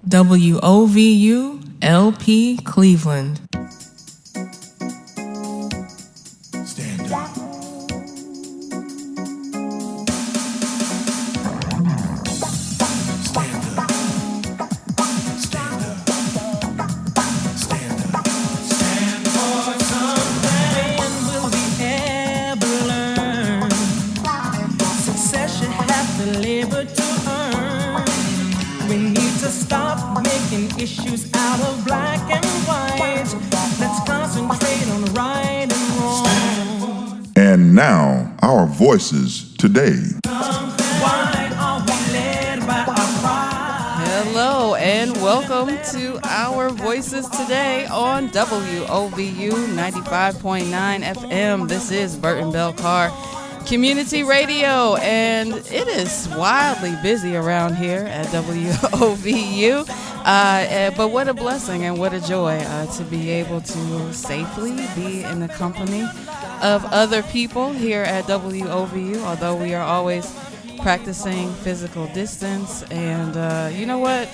WOVU LP Cleveland. Stand up. Issues out of black and white. Let's concentrate on right and wrong. And now, our voices today. Why are we led by our pride? Hello and welcome to Our Voices Today on WOVU 95.9 FM. This is Burton Bell Carr Community Radio, and it is wildly busy around here at WOVU. But what a blessing and what a joy to be able to safely be in the company of other people here at WOVU, although we are always practicing physical distance. And you know what,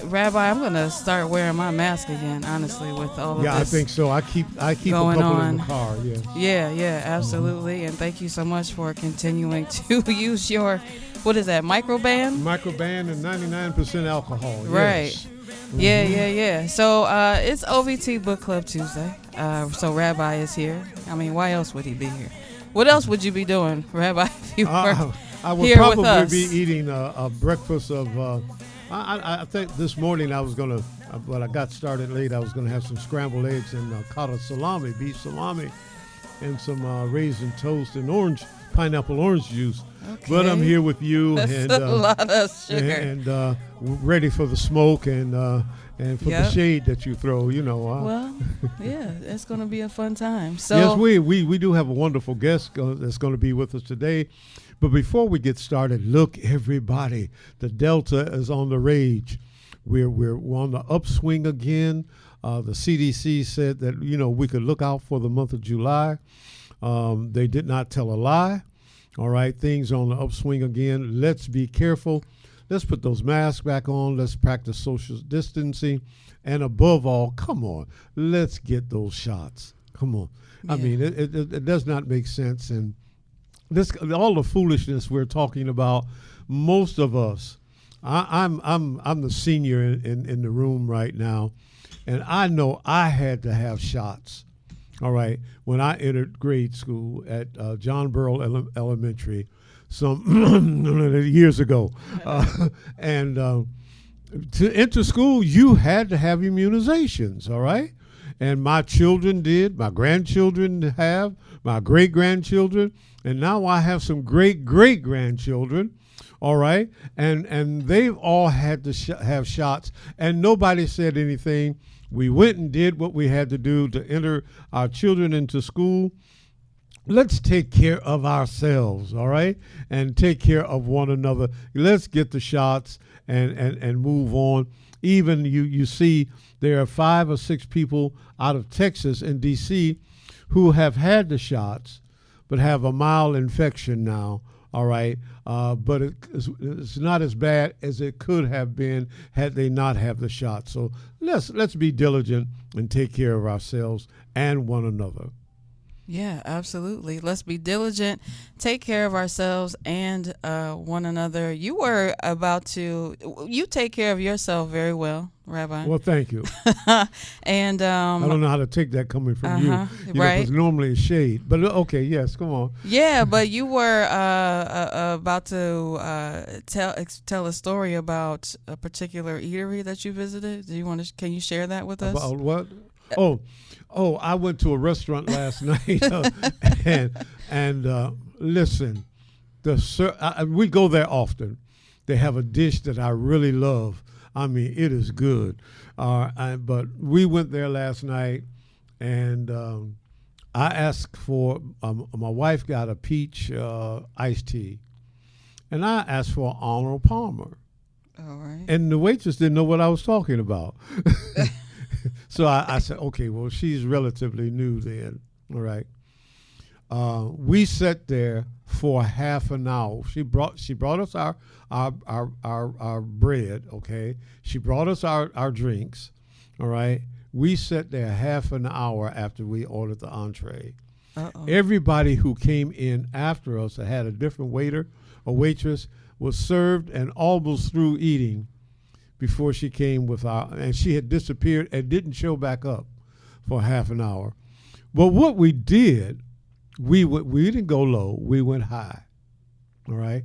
Rabbi, I'm going to start wearing my mask again, honestly, with all of this. Yeah, I think so. I keep a going couple on in the car, yeah. Yeah, absolutely. Mm-hmm. And thank you so much for continuing to use your, what is that, microban? Microban and 99% alcohol. Right. Yes. Mm-hmm. Yeah. So it's OVT Book Club Tuesday. So Rabbi is here. I mean, why else would he be here? What else would you be doing, Rabbi, if you were I would here probably with us? be eating a breakfast of, I think this morning I was going to, but I got started late, I was going to have some scrambled eggs and cotta salami, beef salami, and some raisin toast and pineapple orange juice. Okay. But I'm here with you. That's and a lot of sugar. And ready for the smoke and for the shade that you throw, Well, yeah, it's going to be a fun time. So yes, we do have a wonderful guest that's going to be with us today. But before we get started, look, everybody, the Delta is on the rage. We're on the upswing again. The CDC said that, we could look out for the month of July. They did not tell a lie. All right, things are on the upswing again. Let's be careful. Let's put those masks back on. Let's practice social distancing. And above all, come on, let's get those shots. Come on. Yeah. I mean, it does not make sense. And all the foolishness we're talking about, most of us, I'm the senior in the room right now, and I know I had to have shots. All right, when I entered grade school at John Burrell Elementary, some years ago, and to enter school, you had to have immunizations. All right, and my children did, my grandchildren have, my great grandchildren, and now I have some great grandchildren. All right, and they've all had to have shots, and nobody said anything. We went and did what we had to do to enter our children into school. Let's take care of ourselves, all right, and take care of one another. Let's get the shots and move on. Even you see there are 5 or 6 people out of Texas and D.C. who have had the shots but have a mild infection now. All right, but it's not as bad as it could have been had they not have the shot. So let's be diligent and take care of ourselves and one another. Yeah, absolutely. Let's be diligent, take care of ourselves and one another. You take care of yourself very well, Rabbi. Well, thank you. And I don't know how to take that coming from you. Right. It's normally a shade, but okay, yes, come on. Yeah, but you were about to tell a story about a particular eatery that you visited. Can you share that with us? About what? Oh, I went to a restaurant last night, and listen, we go there often. They have a dish that I really love. I mean, it is good. But we went there last night, and I asked for, my wife got a peach iced tea, and I asked for an Arnold Palmer. All right. And the waitress didn't know what I was talking about. So I said, okay, well, she's relatively new then. All right. We sat there for half an hour. She brought us our bread. Okay, she brought us our drinks. All right. We sat there half an hour after we ordered the entree. Uh-oh. Everybody who came in after us that had a different waiter or waitress was served and almost through eating before she came with and she had disappeared and didn't show back up for half an hour. But what we did, we didn't go low, we went high. All right.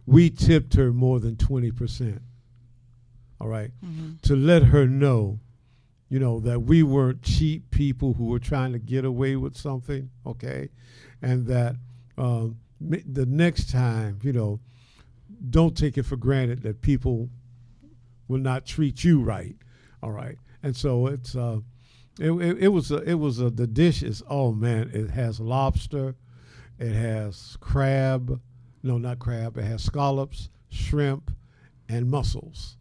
We tipped her more than 20%. All right. To let her know, that we weren't cheap people who were trying to get away with something, okay? And that the next time, don't take it for granted that people will not treat you right, all right? And so the dish is, oh man, it has lobster, it has crab, no, not crab, it has scallops, shrimp, and mussels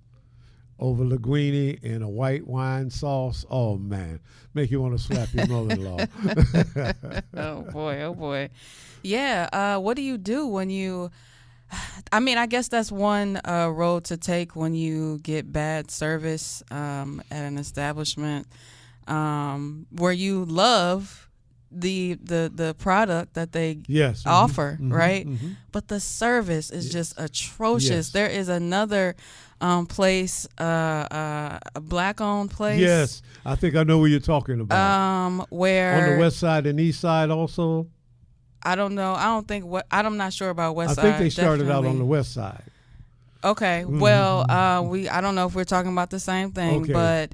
over linguine in a white wine sauce. Oh man, make you want to slap your mother-in-law. Oh boy. Yeah. What do you do when I guess that's one road to take when you get bad service at an establishment where you love the product that they offer, right? But the service is just atrocious. Yes. There is another place, a black-owned place. Yes, I think I know what you're talking about. Where on the west side and east side also. I don't know. I'm not sure about west side. I think they started out on the west side. Okay. Well, I don't know if we're talking about the same thing, Okay. but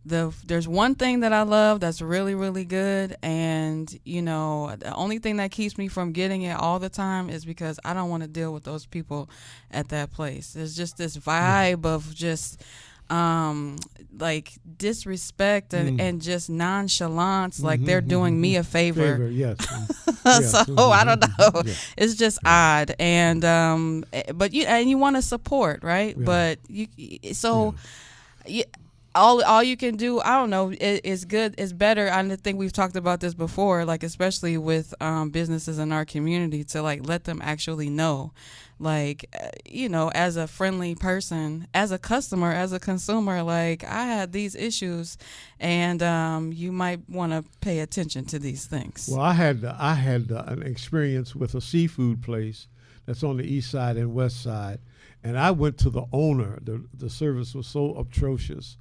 there's one thing that I love that's really, really good, and the only thing that keeps me from getting it all the time is because I don't want to deal with those people at that place. There's just this vibe of just like disrespect and just nonchalance, like they're doing me a favor. Yes. So I don't know. Yeah. It's just odd, and but you want to support, right? Yeah. But all you can do, I don't know, is good, is better. I think we've talked about this before, like especially with businesses in our community, to like let them actually know, like as a friendly person, as a customer, as a consumer, like I had these issues, and you might want to pay attention to these things. Well, I had an experience with a seafood place that's on the east side and west side, and I went to the owner. The service was so atrocious.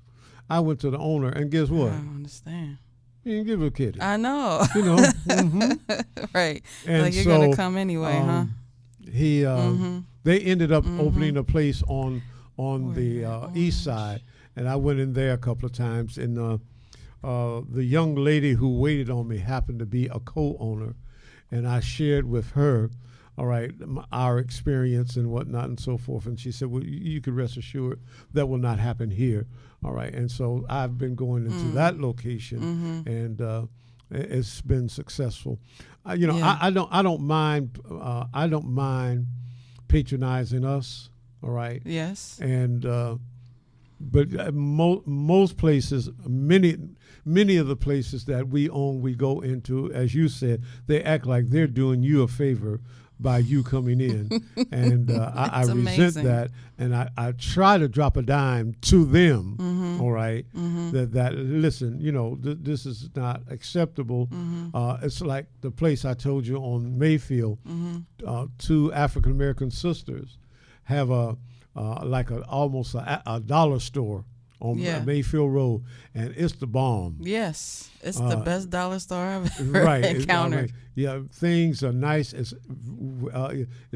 I went to the owner, and guess what? I don't understand. You didn't give a kitty. I know. Right. And like you're so, gonna come anyway, huh? They ended up opening a place on the east side, and I went in there a couple of times. And the young lady who waited on me happened to be a co-owner, and I shared with her, all right, our experience and whatnot and so forth. And she said, well, you could rest assured that will not happen here. All right. And so I've been going into that location, and it's been successful. I don't mind patronizing us. All right. Yes. And but most places, many of the places that we go into, as you said, they act like they're doing you a favor by you coming in, and I resent amazing. that, and I try to drop a dime to them. All right, that listen, this is not acceptable. It's like the place I told you on Mayfield. Two African American sisters have almost a dollar store on Mayfield Road, and it's the bomb. Yes, it's the best dollar store I've ever Right, encountered. Things are nice. It's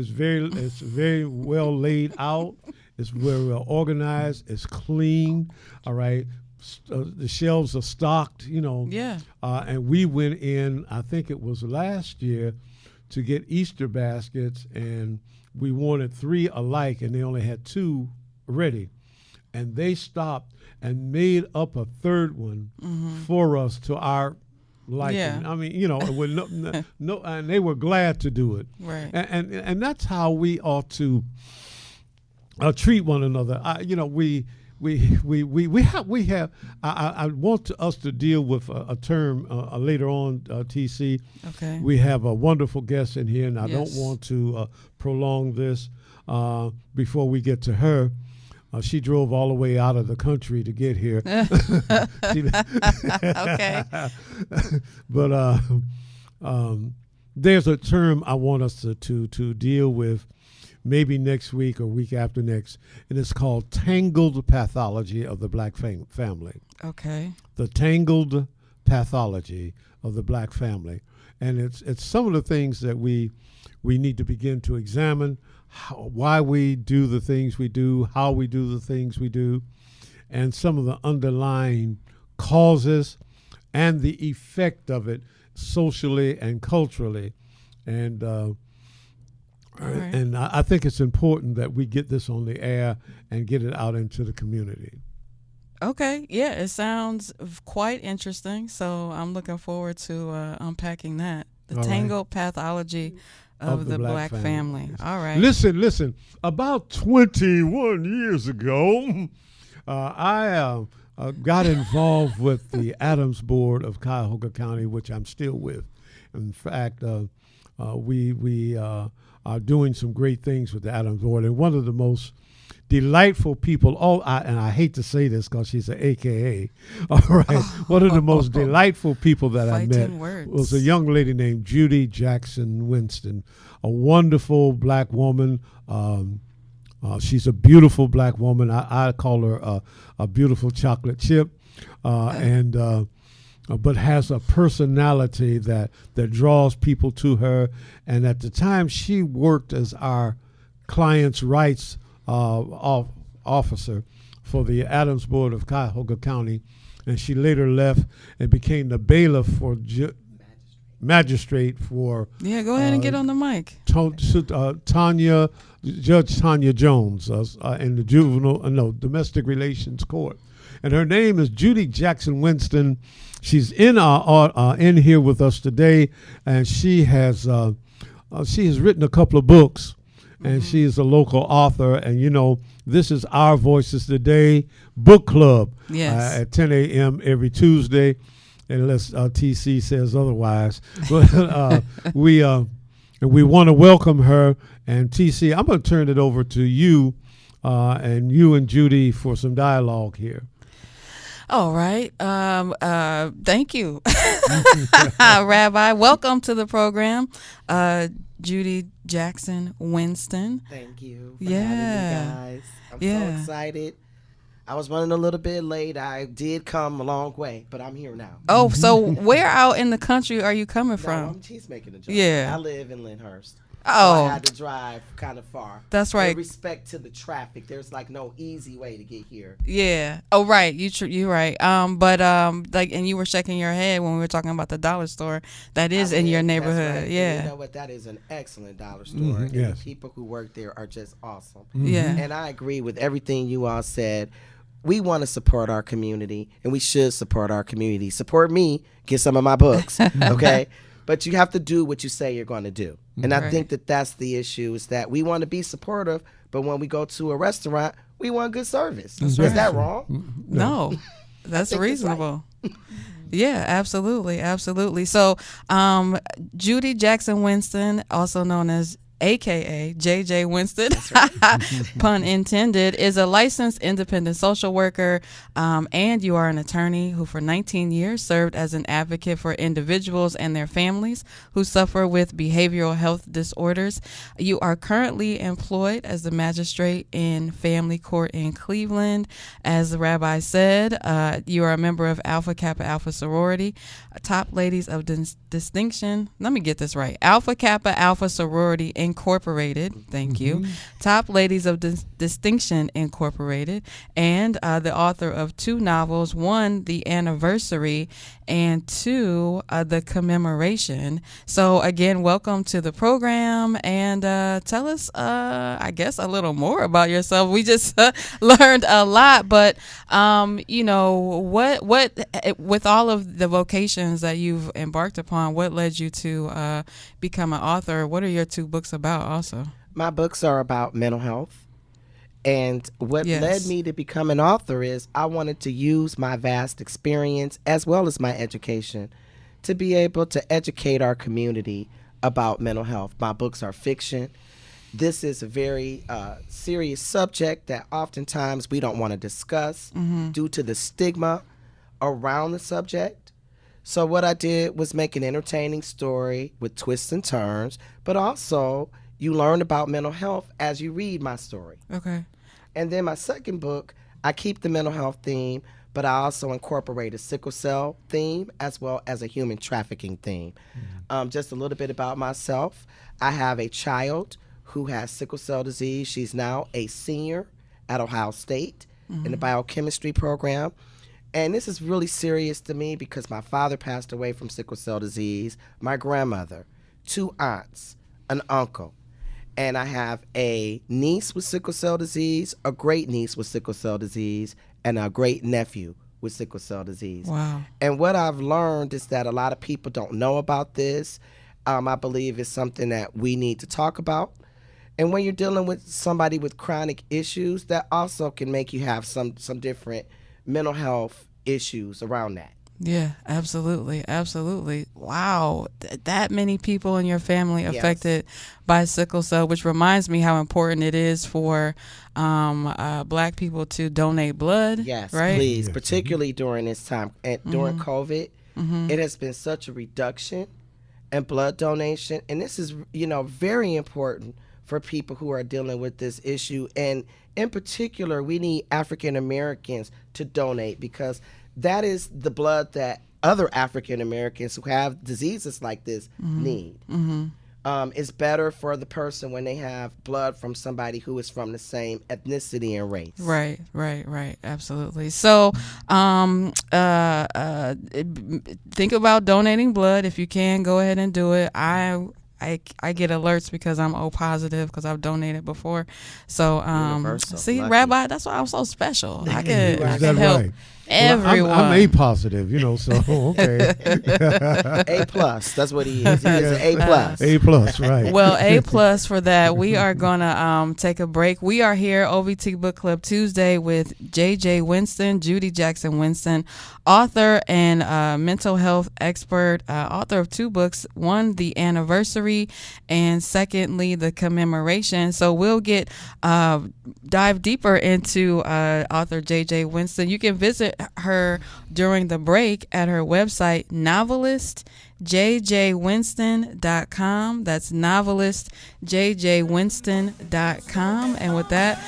very well laid out. It's very well organized. It's clean. All right, the shelves are stocked. And we went in. I think it was last year to get Easter baskets, and we wanted 3 alike, and they only had 2 ready. And they stopped and made up a 3rd one for us to our liking. Yeah. I mean, with no, and they were glad to do it. Right. And that's how we ought to treat one another. we have. I want us to deal with a term later on, TC. Okay. We have a wonderful guest in here, and I Yes. don't want to prolong this before we get to her. She drove all the way out of the country to get here. Okay. But there's a term I want us to deal with maybe next week or week after next, and it's called tangled pathology of the black family. Okay. The tangled pathology of the black family. And it's some of the things that we need to begin to examine, why we do the things we do, how we do the things we do, and some of the underlying causes and the effect of it socially and culturally. And Right. and I think it's important that we get this on the air and get it out into the community. Okay. Yeah, it sounds quite interesting. So I'm looking forward to unpacking that. The All right. tangled pathology of the black family. All right. Listen. About 21 years ago, I got involved with the Adams Board of Cuyahoga County, which I'm still with. In fact, we are doing some great things with the Adams Board, and one of the most delightful people. And I hate to say this because she's an AKA. All right, one of the most delightful people that I met Fighting words. was a young lady named Judy Jackson Winston, a wonderful black woman. She's a beautiful black woman. I call her a beautiful chocolate chip, but has a personality that draws people to her. And at the time, she worked as our client's rights officer for the Adams Board of Cuyahoga County, and she later left and became the bailiff for magistrate for Yeah, go ahead and get on the mic. Judge Tanya Jones in the domestic relations court. And her name is Judy Jackson Winston. She's in here with us today, and she has written a couple of books, and she is a local author. And this is Our Voices Today book club. Yes. At 10 a.m. every Tuesday, unless TC says otherwise. But we want to welcome her. And TC, I'm going to turn it over to you, and you and Judy for some dialogue here. All right. Thank you, Rabbi. Welcome to the program, Judy Jackson Winston. Thank you for Yeah. having me, guys. I'm Yeah. so excited. I was running a little bit late. I did come a long way, but I'm here now. Oh, so where out in the country are you coming No, from? she's making a joke. Yeah. I live in Lyndhurst. Oh. So I had to drive kind of far. That's right. With respect to the traffic, there's like no easy way to get here. Yeah. Oh, right. You're right. And you were shaking your head when we were talking about the dollar store that is in your neighborhood. That's right. Yeah. And you know what? That is an excellent dollar store. Mhm, And yes. the people who work there are just awesome. Yeah. And I agree with everything you all said. We want to support our community, and we should support our community. Support me, get some of my books, okay? But you have to do what you say you're going to do. And I Right. think that that's the issue, is that we want to be supportive, but when we go to a restaurant, we want good service. Is that wrong? No, that's think it's right. reasonable. Yeah, absolutely. Absolutely. So, Judy Jackson Winston, also known as AKA JJ Winston, pun intended, is a licensed independent social worker, and you are an attorney who for 19 years served as an advocate for individuals and their families who suffer with behavioral health disorders. You are currently employed as the magistrate in family court in Cleveland. As the rabbi said, you are a member of Alpha Kappa Alpha sorority, top ladies of distinction. Let me get this right. Alpha Kappa Alpha sorority Incorporated, thank you, Top Ladies of Distinction Incorporated, and the author of 2 novels, 1, The Anniversary, and 2, The Commemoration. So again, welcome to the program, and tell us, I guess, a little more about yourself. We just learned a lot, but what with all of the vocations that you've embarked upon, what led you to become an author? What are your 2 books about also? My books are about mental health And what Yes. led me to become an author is I wanted to use my vast experience as well as my education to be able to educate our community about mental health. My books are fiction. This is a very serious subject that oftentimes we don't want to discuss due to the stigma around the subject. So what I did was make an entertaining story with twists and turns, but also you learn about mental health as you read my story. Okay. And then my second book, I keep the mental health theme, but I also incorporate a sickle cell theme as well as a human trafficking theme. Just a little bit about myself. I have a child who has sickle cell disease. She's now a senior at Ohio State in the biochemistry program. And this is really serious to me because my father passed away from sickle cell disease, my grandmother, 2 aunts, an uncle. And I have a niece with sickle cell disease, a great niece with sickle cell disease, and a great nephew with sickle cell disease. Wow. And what I've learned is that a lot of people don't know about this. I believe it's something that we need to talk about. And when you're dealing with somebody with chronic issues, that also can make you have some different mental health issues around that. Yeah, absolutely. Absolutely. Wow. That many people in your family affected by sickle cell, which reminds me how important it is for Black people to donate blood. Yes, right? please, particularly during this time. And during COVID, it has been such a reduction in blood donation. And this is, very important for people who are dealing with this issue. And in particular, we need African Americans to donate because that is the blood that other African Americans who have diseases like this need. It's better for the person when they have blood from somebody who is from the same ethnicity and race. Right. Absolutely. So, think about donating blood. If you can, go ahead and do it. I get alerts because I'm O positive because I've donated before. So, Universal. see, Lucky. Rabbi, that's why I'm so special. I can Is that help right? everyone. Well, I'm A positive, so okay. A plus. That's what he is. He is an A plus. A plus, right. Well, A plus for that. We are gonna take a break. We are here, OVT Book Club Tuesday, with JJ Winston, Judy Jackson Winston, author and mental health expert, author of 2 books. One, The Anniversary, and secondly, The Commemoration. So we'll get dive deeper into author JJ Winston. You can visit her during the break at her website, novelistjjwinston.com. That's novelistjjwinston.com. And with that,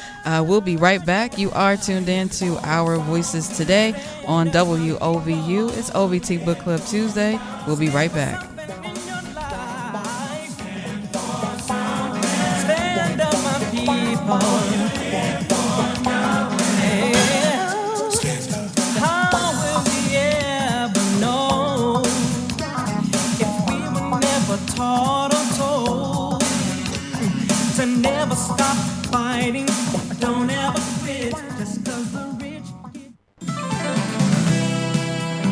we'll be right back. You are tuned in to Our Voices Today on WOVU. It's OVT Book Club Tuesday. We'll be right back. Stand up, my people. How will we ever know if we were never taught or told to never stop fighting? Don't ever quit just 'cause the rich get.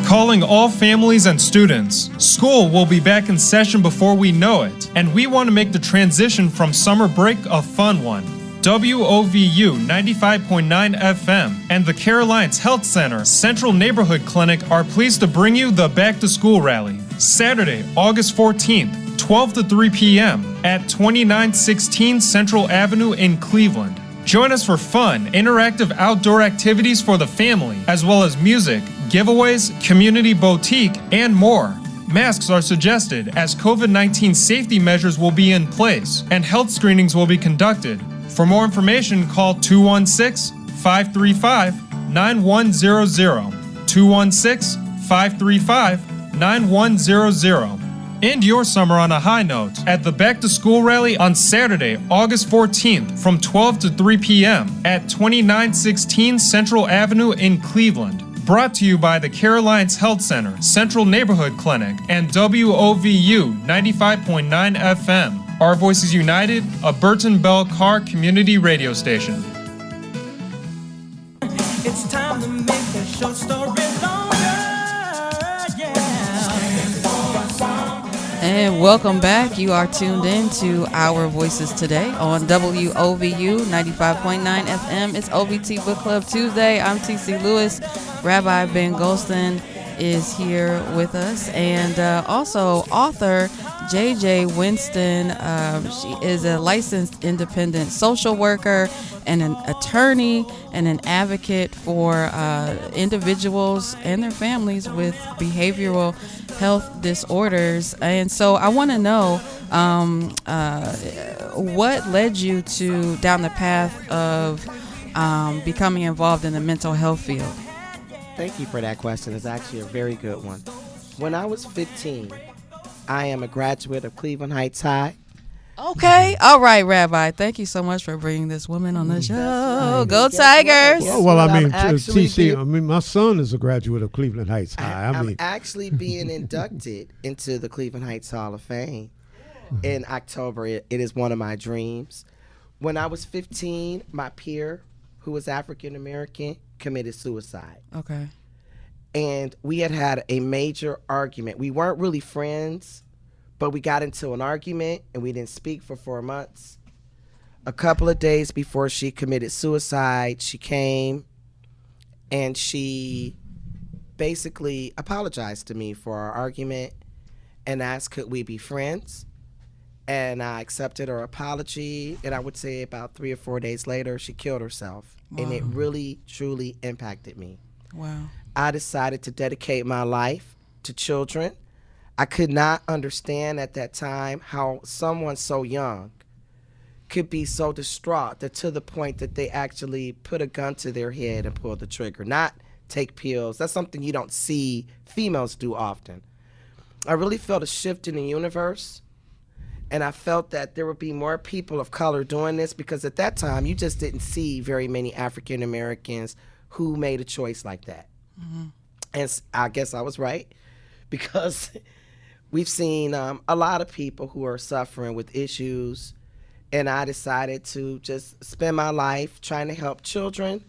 Calling all families and students. School will be back in session before we know it, and we want to make the transition from summer break a fun one. WOVU 95.9 FM and the Carolines Health Center Central Neighborhood Clinic are pleased to bring you the Back to School Rally, Saturday, August 14th, 12 to 3 p.m. at 2916 Central Avenue in Cleveland. Join us for fun, interactive outdoor activities for the family, as well as music, giveaways, community boutique, and more. Masks are suggested as COVID-19 safety measures will be in place and health screenings will be conducted. For more information, call 216-535-9100, 216-535-9100. End your summer on a high note at the Back to School Rally on Saturday, August 14th from 12 to 3 p.m. at 2916 Central Avenue in Cleveland. Brought to you by the Carolines Health Center, Central Neighborhood Clinic, and WOVU 95.9 FM. Our Voices United, a Burton Bell Carr community radio station. It's time to make the short story longer. Yeah. And welcome back. You are tuned in to Our Voices Today on WOVU 95.9 FM. It's OVT Book Club Tuesday. I'm TC Lewis. Rabbi Ben Gohlstin is here with us. And also author JJ Winston. She is a licensed independent social worker and an attorney and an advocate for individuals and their families with behavioral health disorders. And so I want to know what led you down the path of becoming involved in the mental health field. Thank you for that question. It's actually a very good one. When I was 15, I am a graduate of Cleveland Heights High. Okay. All right, Rabbi. Thank you so much for bringing this woman on the show. Go Tigers. Well, I mean, TC, my son is a graduate of Cleveland Heights High. I'm actually being inducted into the Cleveland Heights Hall of Fame in October. It is one of my dreams. When I was 15, my peer, who was African American, committed suicide. Okay. And we had a major argument. We weren't really friends, but we got into an argument and we didn't speak for 4 months. A couple of days before she committed suicide, she came and she basically apologized to me for our argument and asked could we be friends. And I accepted her apology, and I would say about 3 or 4 days later, she killed herself. Wow. And it really, truly impacted me. Wow. I decided to dedicate my life to children. I could not understand at that time how someone so young could be so distraught that to the point that they actually put a gun to their head and pull the trigger, not take pills. That's something you don't see females do often. I really felt a shift in the universe. And I felt that there would be more people of color doing this because at that time, you just didn't see very many African Americans who made a choice like that. Mm-hmm. And I guess I was right because we've seen a lot of people who are suffering with issues. And I decided to just spend my life trying to help children.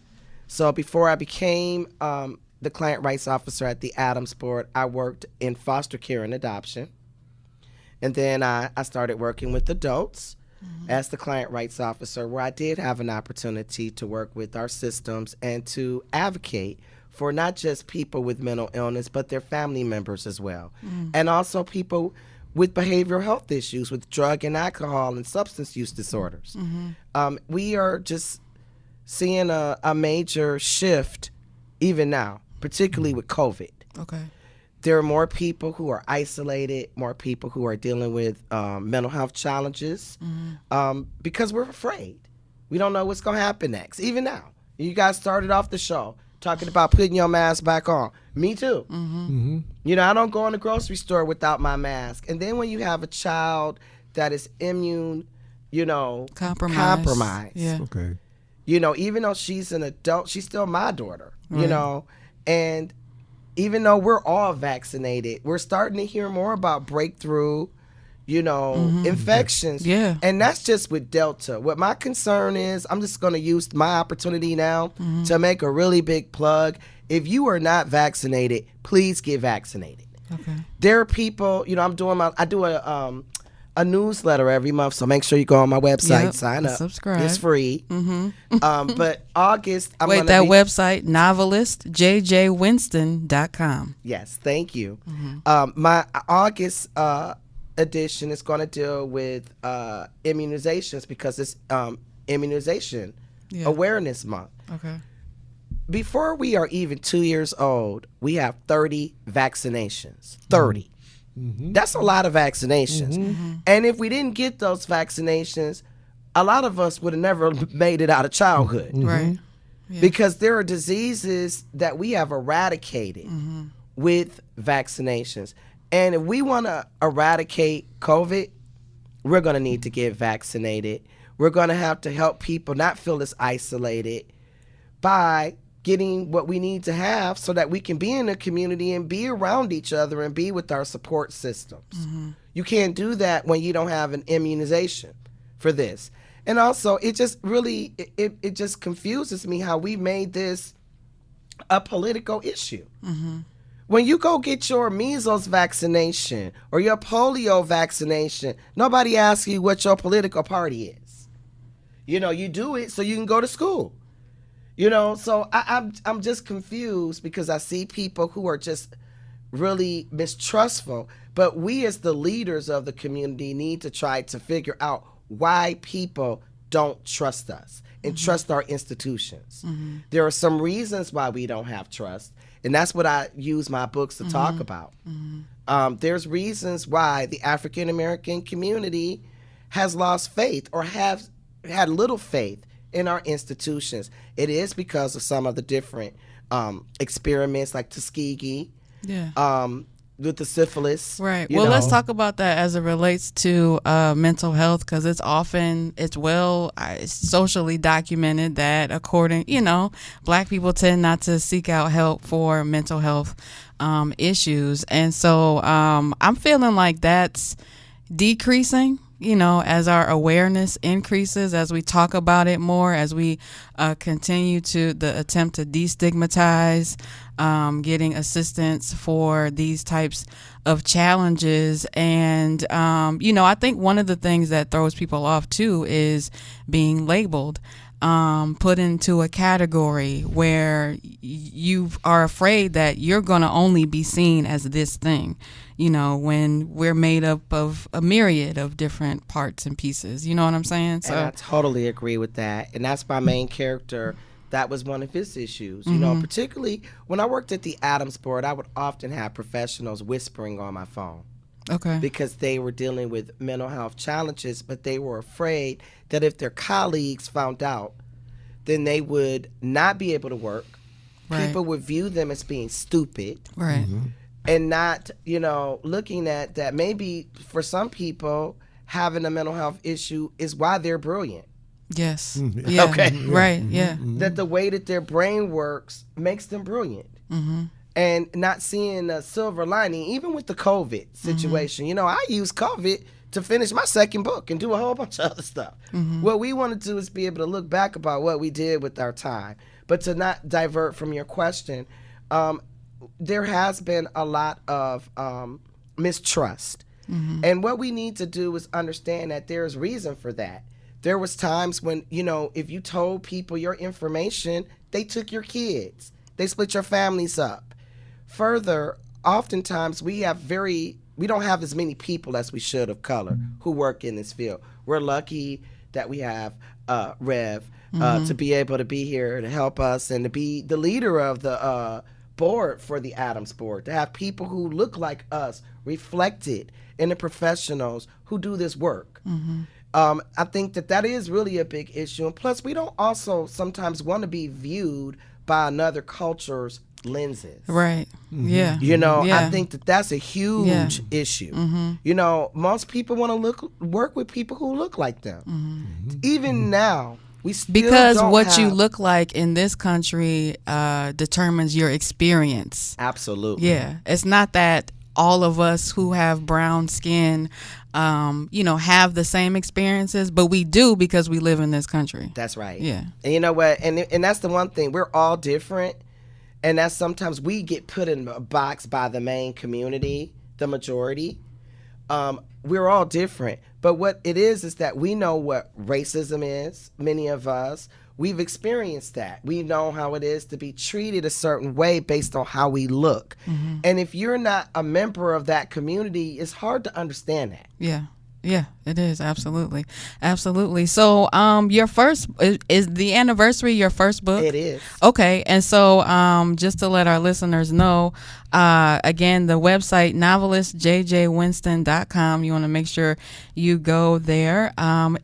So before I became the client rights officer at the Adams Board, I worked in foster care and adoption. And then I started working with adults as the client rights officer, where I did have an opportunity to work with our systems and to advocate for not just people with mental illness, but their family members as well. And also people with behavioral health issues, with drug and alcohol and substance use disorders. We are just seeing a major shift even now, particularly with COVID. Okay. There are more people who are isolated, more people who are dealing with mental health challenges because we're afraid. We don't know what's going to happen next. Even now, you guys started off the show talking about putting your mask back on. Me too. You know, I don't go in the grocery store without my mask. And then when you have a child that is immune, you know, compromised. Yeah. Okay. You know, even though she's an adult, she's still my daughter, you know, and even though we're all vaccinated, we're starting to hear more about breakthrough, you know, infections. Yeah. And that's just with Delta. What my concern is, I'm just going to use my opportunity now to make a really big plug. If you are not vaccinated, please get vaccinated. Okay. There are people, you know, I do a newsletter every month, so make sure you go on my website, sign up. Subscribe. It's free. But August, website, novelistjjwinston.com. Yes, thank you. My August edition is going to deal with immunizations because it's Immunization Awareness Month. Okay. Before we are even 2 years old, we have 30 vaccinations. 30. That's a lot of vaccinations. And if we didn't get those vaccinations, a lot of us would have never made it out of childhood. Right. Yeah. Because there are diseases that we have eradicated with vaccinations. And if we want to eradicate COVID, we're going to need to get vaccinated. We're going to have to help people not feel as isolated by getting what we need to have so that we can be in a community and be around each other and be with our support systems. You can't do that when you don't have an immunization for this. And also, it just really, it just confuses me how we made this a political issue. When you go get your measles vaccination or your polio vaccination, nobody asks you what your political party is. You do it so you can go to school. So I'm just confused because I see people who are just really mistrustful. But we as the leaders of the community need to try to figure out why people don't trust us and trust our institutions. There are some reasons why we don't have trust. And that's what I use my books to talk about. There's reasons why the African American community has lost faith or have had little faith in our institutions. It is because of some of the different experiments like Tuskegee, with the syphilis. Right. Well, let's talk about that as it relates to mental health, because it's socially documented that according, Black people tend not to seek out help for mental health issues. And so I'm feeling like that's decreasing, as our awareness increases, as we talk about it more, as we continue to the attempt to destigmatize getting assistance for these types of challenges. And, I think one of the things that throws people off too is being labeled, put into a category where you are afraid that you're going to only be seen as this thing, when we're made up of a myriad of different parts and pieces. You know what I'm saying? So and I totally agree with that. And that's my main character. That was one of his issues, particularly when I worked at the Adams Board. I would often have professionals whispering on my phone. Okay. Because they were dealing with mental health challenges, but they were afraid that if their colleagues found out, then they would not be able to work. Right. People would view them as being stupid. Right. And not, looking at that maybe for some people, having a mental health issue is why they're brilliant. Yes. Yeah. Okay. Right. Yeah. That the way that their brain works makes them brilliant. And not seeing a silver lining, even with the COVID situation. I use COVID to finish my second book and do a whole bunch of other stuff. What we want to do is be able to look back about what we did with our time. But to not divert from your question, there has been a lot of mistrust. And what we need to do is understand that there's reason for that. There was times when, if you told people your information, they took your kids. They split your families up. Further, oftentimes we don't have as many people as we should of color who work in this field. We're lucky that we have Rev to be able to be here to help us and to be the leader of the board for the Adams Board, to have people who look like us reflected in the professionals who do this work. I think that is really a big issue. And plus, we don't also sometimes want to be viewed by another culture's lenses. Right. Yeah. I think that's a huge issue. Most people want to work with people who look like them. Even now, we still because don't what have, you look like in this country determines your experience. Absolutely. Yeah. It's not that all of us who have brown skin have the same experiences, but we do because we live in this country. That's right. Yeah. And you know what? And that's the one thing. We're all different. And that's sometimes we get put in a box by the main community, the majority. We're all different. But what it is that we know what racism is, many of us. We've experienced that. We know how it is to be treated a certain way based on how we look. And if you're not a member of that community, it's hard to understand that. Yeah. Yeah, it is. Absolutely. Absolutely. So your first, is the anniversary your first book? It is. Okay. And so just to let our listeners know, again, the website, novelistjjwinston.com. You want to make sure you go there.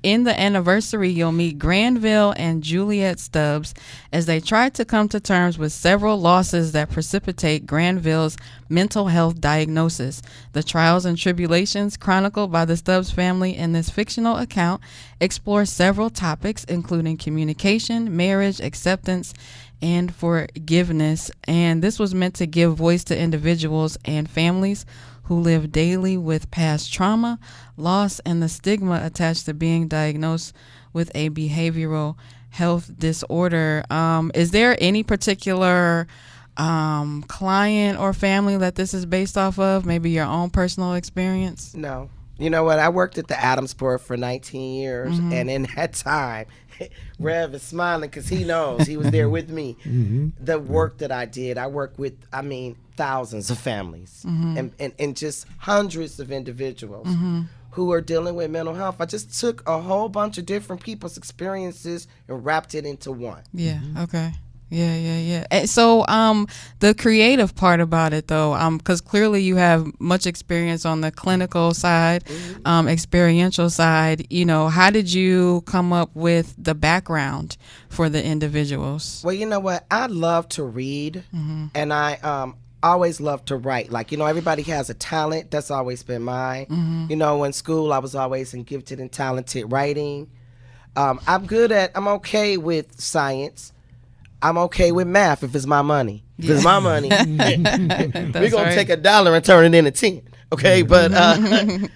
In the anniversary, you'll meet Granville and Juliet Stubbs as they try to come to terms with several losses that precipitate Granville's mental health diagnosis. The trials and tribulations chronicled by the Stubbs family in this fictional account explore several topics, including communication, marriage, acceptance, and forgiveness. And this was meant to give voice to individuals and families who live daily with past trauma, loss, and the stigma attached to being diagnosed with a behavioral health disorder. Is there any particular client or family that this is based off of? Maybe your own personal experience? No. You know what? I worked at the Adamsport for 19 years, and in that time, Rev is smiling because he knows he was there with me. The work that I did, I worked with, thousands of families and just hundreds of individuals who are dealing with mental health. I just took a whole bunch of different people's experiences and wrapped it into one. Yeah. Okay. Yeah. And so, the creative part about it, though, because clearly you have much experience on the clinical side, experiential side. How did you come up with the background for the individuals? Well, you know what? I love to read, and I always love to write. Like, everybody has a talent. That's always been mine. In school, I was always gifted and talented writing. I'm okay with science. I'm okay with math if it's my money. If it's my money, we're going to take $1 and turn it into 10. Okay, but I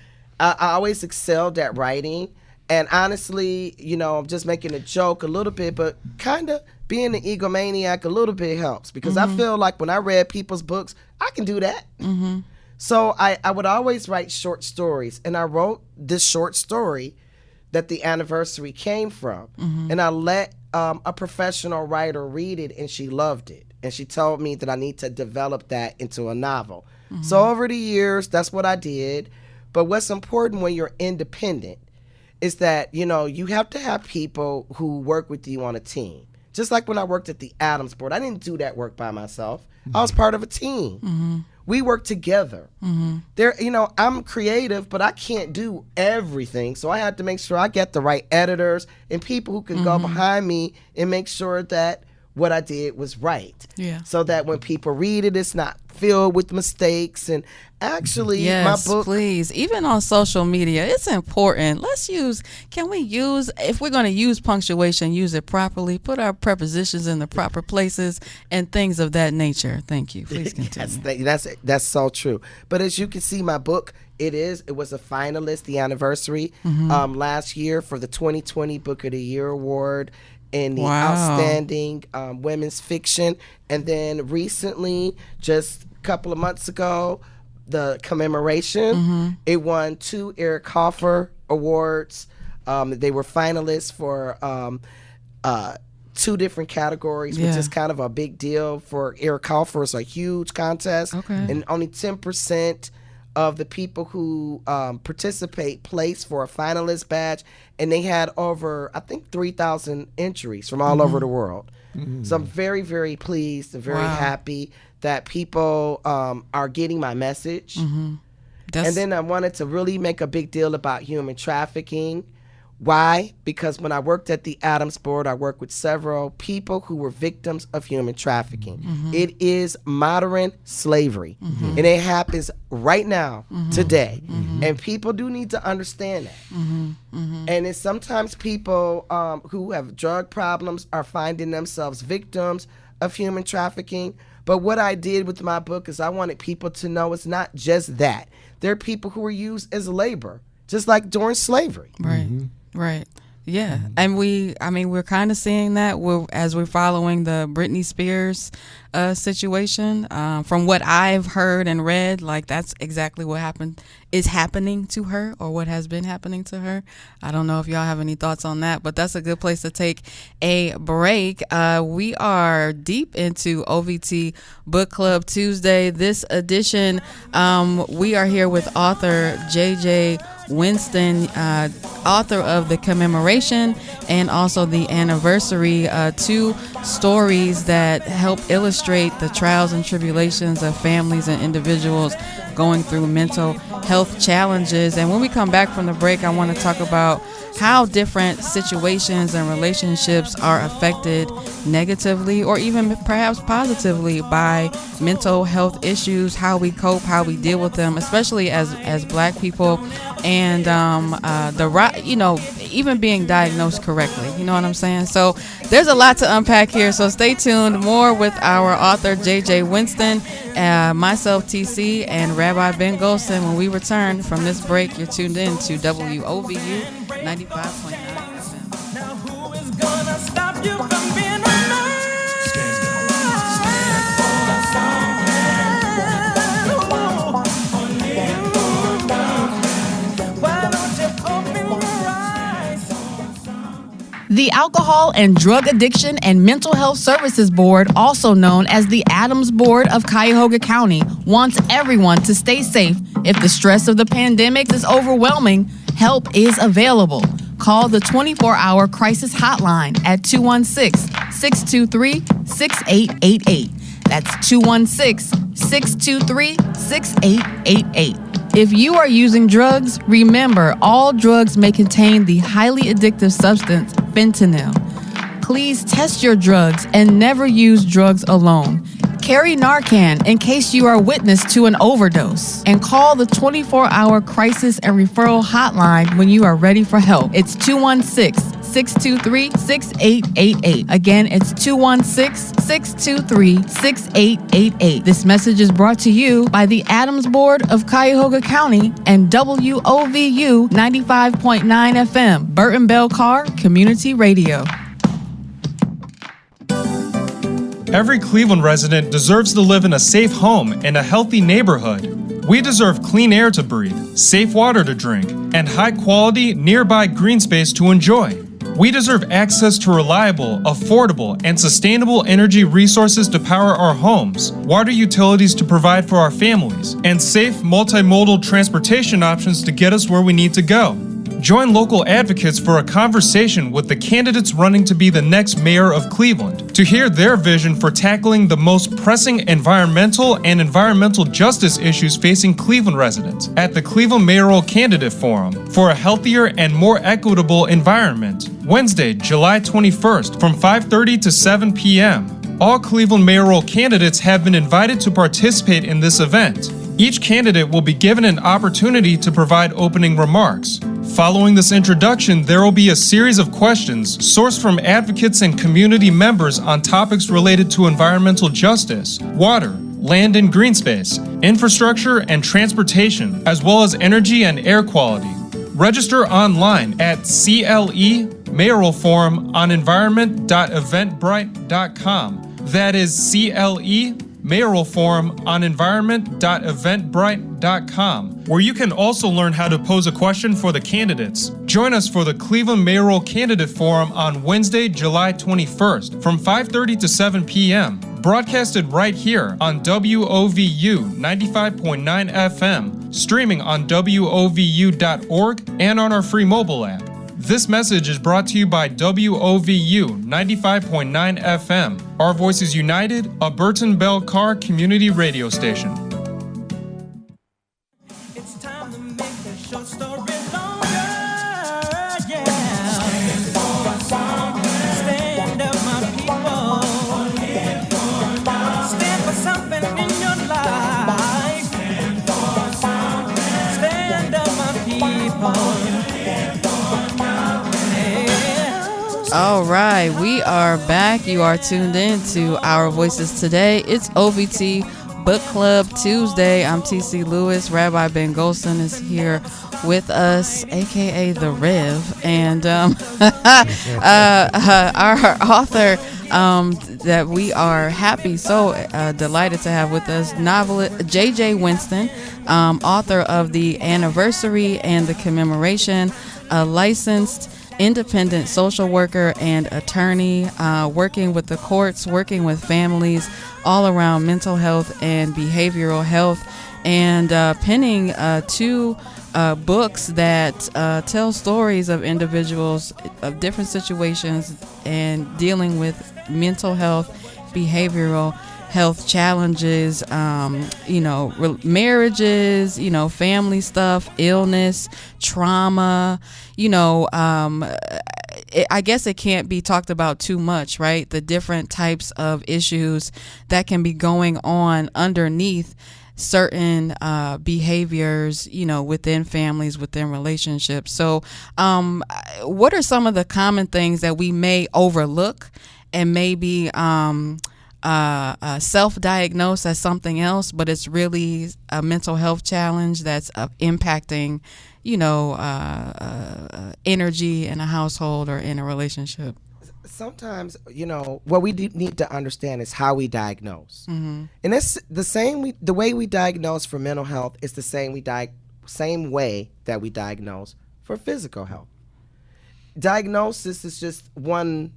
always excelled at writing. And honestly, I'm just making a joke a little bit, but kind of being an egomaniac a little bit helps because I feel like when I read people's books, I can do that. So I would always write short stories. And I wrote this short story that the anniversary came from. And I let a professional writer read it, and she loved it. And she told me that I need to develop that into a novel. So over the years, that's what I did. But what's important when you're independent is that, you have to have people who work with you on a team. Just like when I worked at the Adamsport, I didn't do that work by myself. I was part of a team. We work together. There, I'm creative, but I can't do everything. So I had to make sure I get the right editors and people who can go behind me and make sure that what I did was right. Yeah. So that when people read it, it's not filled with mistakes. And actually, my book. Please, even on social media, it's important. Can we use, if we're going to use punctuation, use it properly, put our prepositions in the proper places and things of that nature. Thank you. Please continue. That's so true. But as you can see, my book, it was a finalist, the anniversary, last year for the 2020 Book of the Year Award in the outstanding women's fiction. And then recently, just a couple of months ago, the commemoration, it won 2 Eric Hoffer Awards. They were finalists for 2 different categories, which is kind of a big deal for Eric Hoffer. It's a huge contest. And only 10% of the people who participate place for a finalist badge, and they had over, I think, 3,000 entries from all over the world. So I'm very, very pleased and very happy that people are getting my message. And then I wanted to really make a big deal about human trafficking. Why? Because when I worked at the Adamsport, I worked with several people who were victims of human trafficking. It is modern slavery, and it happens right now, today. And people do need to understand that. And it's sometimes people who have drug problems are finding themselves victims of human trafficking. But what I did with my book is I wanted people to know it's not just that. There are people who were used as labor, just like during slavery. Right. Yeah. And we're kind of seeing that as we're following the Britney Spears situation. From what I've heard and read, like that's exactly what is happening to her, or what has been happening to her. I don't know if y'all have any thoughts on that, but that's a good place to take a break. We are deep into OVT Book Club Tuesday. This edition, we are here with author JJ Winston, author of the commemoration and also the anniversary, 2 stories that help illustrate the trials and tribulations of families and individuals going through mental health challenges. And when we come back from the break, I want to talk about how different situations and relationships are affected negatively or even perhaps positively by mental health issues, how we cope, how we deal with them, especially as Black people, and even being diagnosed correctly. You know what I'm saying? So there's a lot to unpack here. So stay tuned. More with our author JJ Winston, myself TC, and Rabbi Ben Gohlstin when we return from this break. You're tuned in to WOVU 95.9 FM. Now who is gonna stop you from being a man? Stand up. Alcohol and Drug Addiction and Mental Health Services Board, also known as the Adams Board of Cuyahoga County, wants everyone to stay safe. If the stress of the pandemic is overwhelming, help is available. Call the 24-hour crisis hotline at 216-623-6888. That's 216-623-6888. If you are using drugs, remember all drugs may contain the highly addictive substance fentanyl. Please test your drugs and never use drugs alone. Carry Narcan in case you are witness to an overdose. And call the 24-hour crisis and referral hotline when you are ready for help. It's 216-623-6888. Again, it's 216-623-6888. This message is brought to you by the Adams Board of Cuyahoga County and WOVU 95.9 FM, Burton Bell Carr Community Radio. Every Cleveland resident deserves to live in a safe home and a healthy neighborhood. We deserve clean air to breathe, safe water to drink, and high-quality, nearby green space to enjoy. We deserve access to reliable, affordable, and sustainable energy resources to power our homes, water utilities to provide for our families, and safe, multimodal transportation options to get us where we need to go. Join local advocates for a conversation with the candidates running to be the next mayor of Cleveland to hear their vision for tackling the most pressing environmental and environmental justice issues facing Cleveland residents at the Cleveland Mayoral Candidate Forum for a healthier and more equitable environment, Wednesday, July 21st from 5:30 to 7 p.m. All Cleveland mayoral candidates have been invited to participate in this event. Each candidate will be given an opportunity to provide opening remarks. Following this introduction, there will be a series of questions sourced from advocates and community members on topics related to environmental justice, water, land and green space, infrastructure and transportation, as well as energy and air quality. Register online at CLE Mayoral Forum on environment.eventbrite.com. That is CLE Mayoral Forum on environment.eventbrite.com, where you can also learn how to pose a question for the candidates. Join us for the Cleveland Mayoral Candidate Forum on Wednesday, July 21st from 5:30 to 7 p.m. Broadcasted right here on WOVU 95.9 FM, streaming on WOVU.org and on our free mobile app. This message is brought to you by WOVU 95.9 FM. Our Voices United, a Burton Bell Carr community radio station. It's time to make the short story longer, yeah. Stand up, my people. Stand for something in your life. Stand up, my people. All right, we are back. You are tuned in to Our Voices Today. It's OVT Book Club Tuesday. I'm TC Lewis. Rabbi Ben Gohlstin is here with us, aka the Rev, and our author that we are delighted to have with us, novelist J.J. Winston, author of The Anniversary and the Commemoration, a licensed independent social worker and attorney, working with the courts, working with families all around mental health and behavioral health, and penning two books that tell stories of individuals of different situations and dealing with mental health, behavioral health challenges, marriages, family stuff, illness, trauma, I guess it can't be talked about too much, right? The different types of issues that can be going on underneath certain behaviors, within families, within relationships. So what are some of the common things that we may overlook and maybe self-diagnose as something else, but it's really a mental health challenge that's impacting, energy in a household or in a relationship? Sometimes, what we need to understand is how we diagnose. Mm-hmm. And it's the way we diagnose for mental health is the same way that we diagnose for physical health. diagnosis is just one,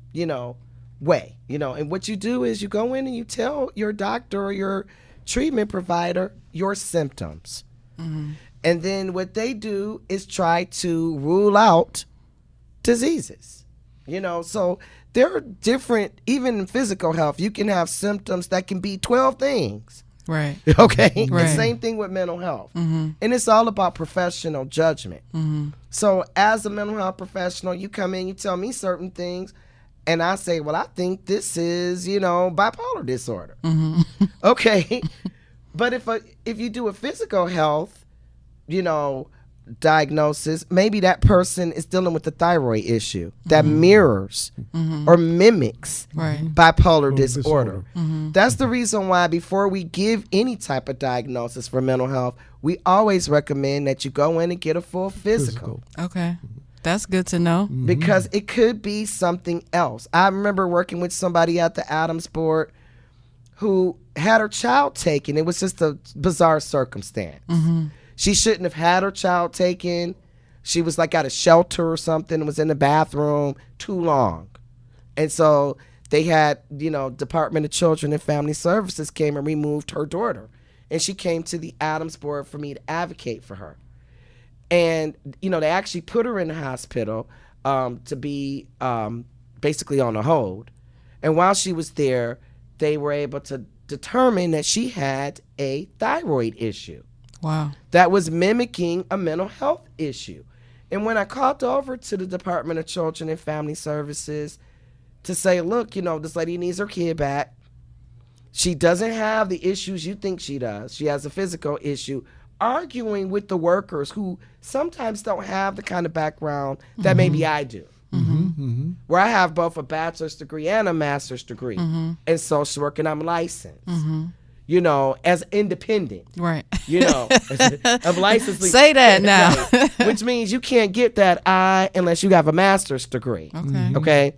way, and what you do is you go in and you tell your doctor or your treatment provider your symptoms. And then what they do is try to rule out diseases, so there are different, even in physical health, you can have symptoms that can be 12 things. Right. Okay. Right. The same thing with mental health. And it's all about professional judgment. So as a mental health professional, you come in, you tell me certain things, and I say, well, I think this is, bipolar disorder. Okay. But if you do a physical health, diagnosis, maybe that person is dealing with a thyroid issue that mirrors or mimics bipolar disorder. That's the reason why before we give any type of diagnosis for mental health, we always recommend that you go in and get a full physical. Okay. That's good to know. Because it could be something else. I remember working with somebody at the Adams board who had her child taken. It was just a bizarre circumstance. She shouldn't have had her child taken. She was like at a shelter or something, was in the bathroom too long. And so they had, Department of Children and Family Services came and removed her daughter. And she came to the Adams board for me to advocate for her. And, they actually put her in the hospital to be basically on a hold. And while she was there, they were able to determine that she had a thyroid issue. Wow. That was mimicking a mental health issue. And when I called over to the Department of Children and Family Services to say, look, this lady needs her kid back. She doesn't have the issues you think she does. She has a physical issue. Arguing with the workers who sometimes don't have the kind of background that maybe I do. Where I have both a bachelor's degree and a master's degree in social work, and I'm licensed. As independent. Right. I'm licensed. Say that now. Which means you can't get that I unless you have a master's degree. Okay.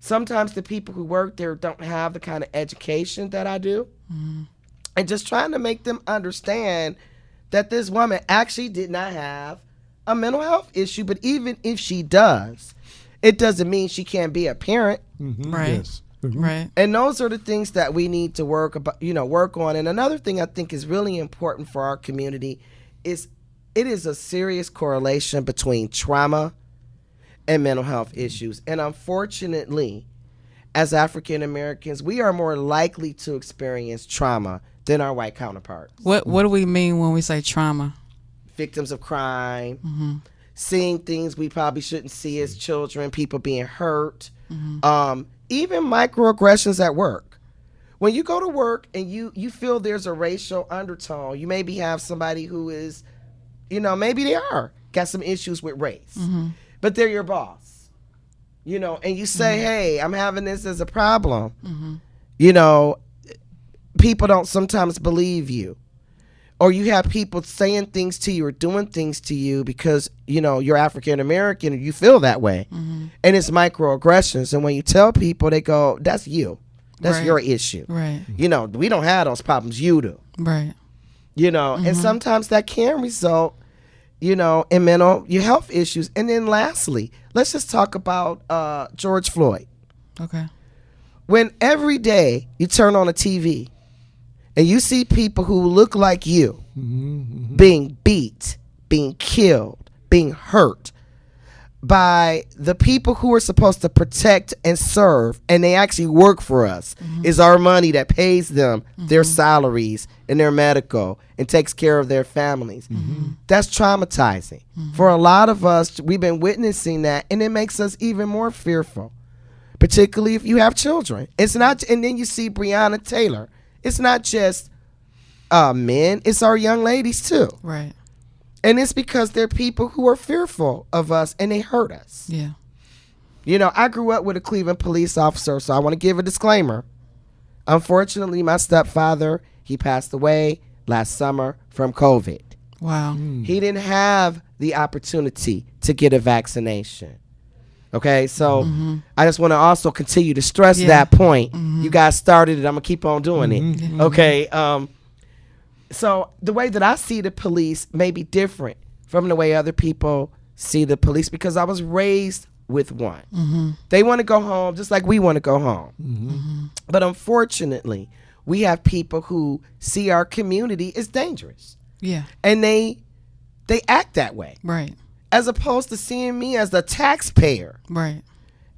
Sometimes the people who work there don't have the kind of education that I do. And just trying to make them understand that this woman actually did not have a mental health issue, but even if she does, it doesn't mean she can't be a parent. Right. Yes. Right. And those are the things that we need to work on. And another thing I think is really important for our community is it is a serious correlation between trauma and mental health issues. And unfortunately, as African Americans, we are more likely to experience trauma than our white counterparts. What do we mean when we say trauma? Victims of crime, seeing things we probably shouldn't see as children, people being hurt, even microaggressions at work. When you go to work and you feel there's a racial undertone, you maybe have somebody who is, maybe they got some issues with race, but they're your boss, and you say, hey, I'm having this as a problem. People don't sometimes believe you. Or you have people saying things to you or doing things to you because, you're African American and you feel that way. And it's microaggressions. And when you tell people, they go, that's you. That's your issue. Right. We don't have those problems. You do. Right. And sometimes that can result, in mental health issues. And then lastly, let's just talk about George Floyd. Okay. When every day you turn on a TV and you see people who look like you being beat, being killed, being hurt by the people who are supposed to protect and serve, and they actually work for us, is our money that pays them their salaries and their medical and takes care of their families. That's traumatizing. For a lot of us, we've been witnessing that, and it makes us even more fearful, particularly if you have children. It's not, and then you see Breonna Taylor. It's not just men, it's our young ladies too. Right. And it's because they're people who are fearful of us and they hurt us. Yeah. I grew up with a Cleveland police officer, so I want to give a disclaimer. Unfortunately, my stepfather, he passed away last summer from COVID. Wow. He didn't have the opportunity to get a vaccination. Okay, so I just want to also continue to stress that point. You guys started it. I'm going to keep on doing it. Okay, so the way that I see the police may be different from the way other people see the police because I was raised with one. They want to go home just like we want to go home. But unfortunately, we have people who see our community as dangerous. Yeah. And they act that way. Right. As opposed to seeing me as the taxpayer. Right.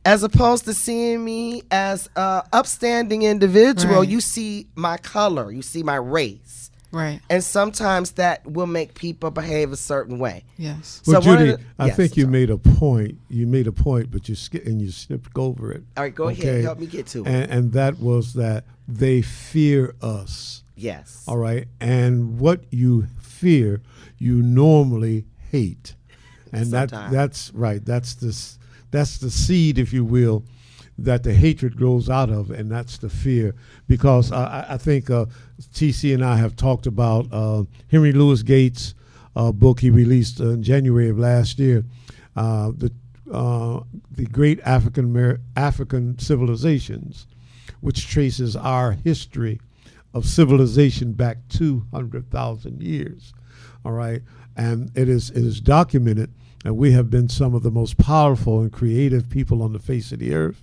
As opposed to seeing me as a upstanding individual, Right. you see my color, you see my race. Right. And sometimes that will make people behave a certain way. Yes. Well, So one of Judy, the- I yes, think you sorry. made a point. You made a point, but you skipped over it. All right, go ahead. Help me get to it. And that was that they fear us. Yes. All right. And what you fear, you normally hate. And Sometimes. that's right. That's the seed, if you will, that the hatred grows out of, and that's the fear. Because I think TC and I have talked about Henry Louis Gates' book he released in January of last year, the Great African Civilizations, which traces our history of civilization back 200,000 years. All right, and it is documented, and we have been some of the most powerful and creative people on the face of the earth.